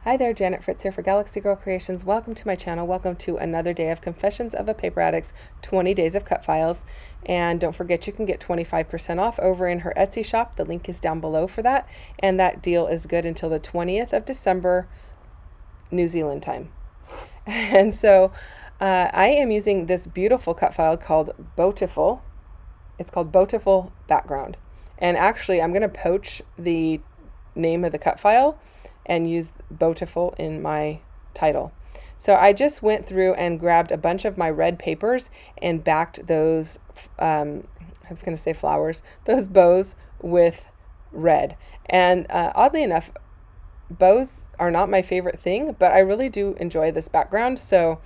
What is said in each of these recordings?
Hi there, Janet Fritz here for Galaxy Girl Creations. Welcome to my channel. Welcome to another day of Confessions of a Paper Addict's 20 Days of Cut Files. And don't forget, you can get 25% off over in her Etsy shop. The link is down below for that. And that deal is good until the 20th of December, New Zealand time. And so I am using this beautiful cut file called Bowtiful. It's called Bowtiful Background. And actually, I'm going to poach the name of the cut file and use Bowtiful in my title. So I just went through and grabbed a bunch of my red papers and backed those, I was going to say flowers, those bows with red. And oddly enough, bows are not my favorite thing, but I really do enjoy this background. So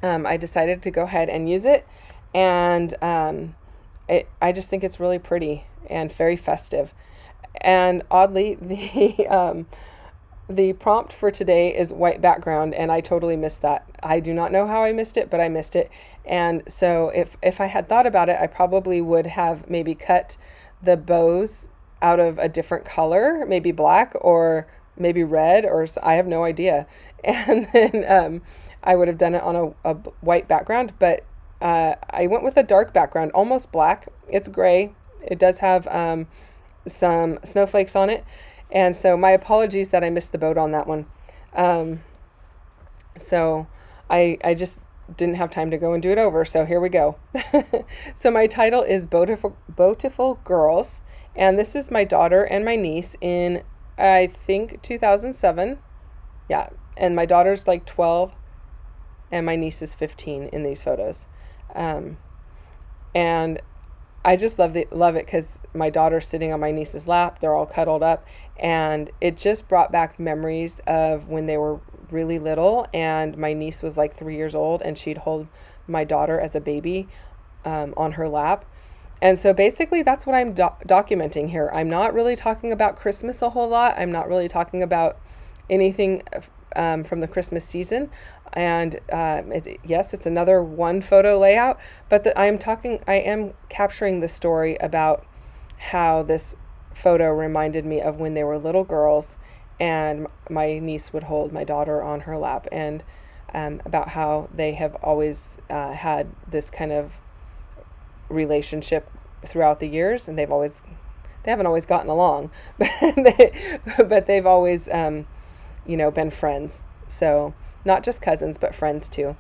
I decided to go ahead and use it. And I just think it's really pretty and very festive. And oddly, the prompt for today is white background, and I totally missed that. I do not know how I missed it, but I missed it. And so if I had thought about it, I probably would have maybe cut the bows out of a different color, maybe black or maybe red, or I have no idea. And then I would have done it on a white background, but I went with a dark background, almost black. It's gray. It does have some snowflakes on it. And so my apologies that I missed the boat on that one. So I just didn't have time to go and do it over. So here we go. So my title is Bowtiful Girls. And this is my daughter and my niece in, I think, 2007. Yeah. And my daughter's like 12 and my niece is 15 in these photos. And I just love it because my daughter's sitting on my niece's lap. They're all cuddled up. And it just brought back memories of when they were really little. And my niece was like 3 years old and she'd hold my daughter as a baby on her lap. And so basically that's what I'm documenting here. I'm not really talking about Christmas a whole lot. I'm not really talking about anything from the Christmas season. And yes, it's another one photo layout, but I am capturing the story about how this photo reminded me of when they were little girls and my niece would hold my daughter on her lap, and about how they have always had this kind of relationship throughout the years, and they haven't always gotten along, but they've always been friends. So not just cousins, but friends too.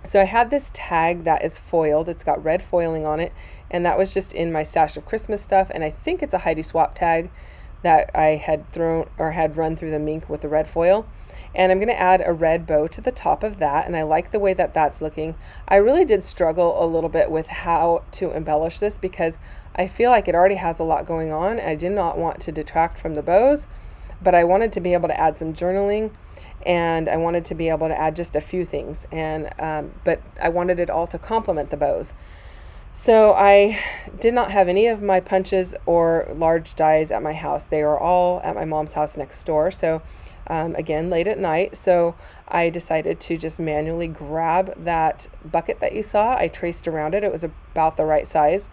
So I had this tag that is foiled. It's got red foiling on it. And that was just in my stash of Christmas stuff. And I think it's a Heidi Swap tag that I had run through the mink with the red foil. And I'm going to add a red bow to the top of that. And I like the way that that's looking. I really did struggle a little bit with how to embellish this because I feel like it already has a lot going on. I did not want to detract from the bows, but I wanted to be able to add some journaling. And I wanted to be able to add just a few things, but I wanted it all to complement the bows. So I did not have any of my punches or large dies at my house. They are all at my mom's house next door. So again, late at night. So I decided to just manually grab that bucket that you saw. I traced around it. It was about the right size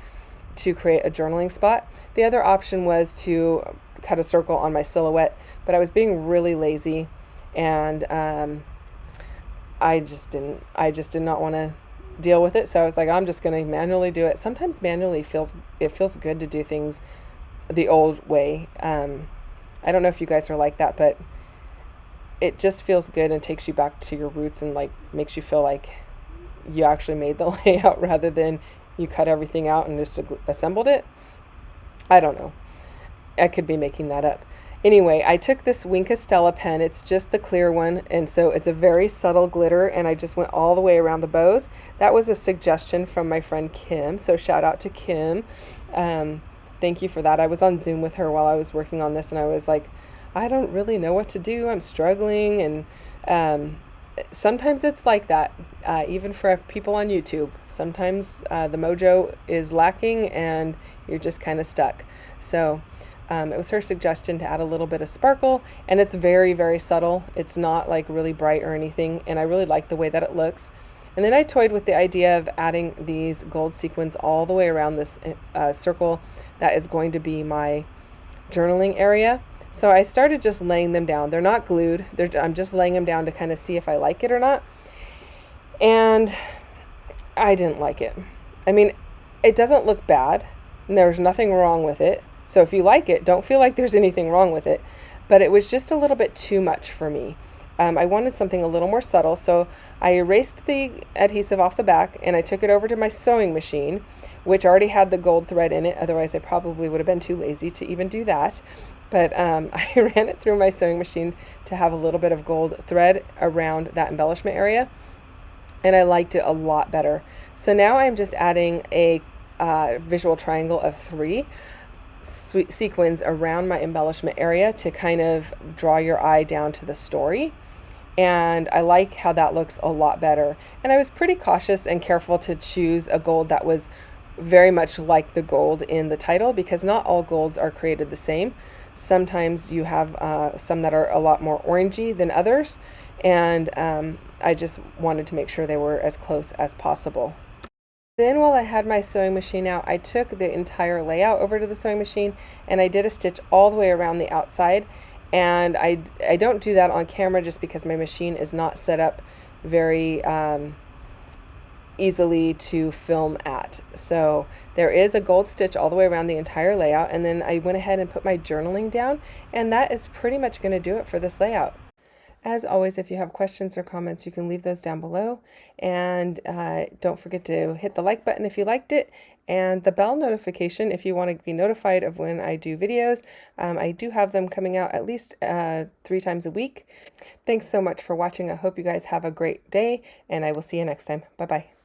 to create a journaling spot. The other option was to cut a circle on my silhouette, but I was being really lazy. And I just did not want to deal with it. So I was like, I'm just going to manually do it. Sometimes manually feels good to do things the old way. I don't know if you guys are like that, but it just feels good and takes you back to your roots and like makes you feel like you actually made the layout rather than you cut everything out and just assembled it. I don't know. I could be making that up. Anyway, I took this Wink Estella pen. It's just the clear one, and so it's a very subtle glitter, and I just went all the way around the bows. That was a suggestion from my friend Kim, so shout out to Kim. Thank you for that. I was on Zoom with her while I was working on this, and I was like, I don't really know what to do. I'm struggling, and sometimes it's like that, even for people on YouTube. Sometimes the mojo is lacking, and you're just kind of stuck. So it was her suggestion to add a little bit of sparkle, and it's very, very subtle. It's not like really bright or anything, and I really like the way that it looks. And then I toyed with the idea of adding these gold sequins all the way around this circle that is going to be my journaling area. So I started just laying them down. They're not glued. I'm just laying them down to kind of see if I like it or not. And I didn't like it. I mean, it doesn't look bad, and there's nothing wrong with it. So if you like it, don't feel like there's anything wrong with it. But it was just a little bit too much for me. I wanted something a little more subtle, so I erased the adhesive off the back, and I took it over to my sewing machine, which already had the gold thread in it. Otherwise, I probably would have been too lazy to even do that. But I ran it through my sewing machine to have a little bit of gold thread around that embellishment area, and I liked it a lot better. So now I'm just adding a visual triangle of 3 sequins around my embellishment area to kind of draw your eye down to the story. And I like how that looks a lot better. And I was pretty cautious and careful to choose a gold that was very much like the gold in the title, because not all golds are created the same. Sometimes you have some that are a lot more orangey than others, and I just wanted to make sure they were as close as possible. Then while I had my sewing machine out, I took the entire layout over to the sewing machine and I did a stitch all the way around the outside. And I don't do that on camera just because my machine is not set up very easily to film at. So there is a gold stitch all the way around the entire layout, and then I went ahead and put my journaling down, and that is pretty much going to do it for this layout. As always, if you have questions or comments, you can leave those down below. And don't forget to hit the like button if you liked it, and the bell notification if you want to be notified of when I do videos. I do have them coming out at least 3 times a week. Thanks so much for watching. I hope you guys have a great day, and I will see you next time. Bye-bye.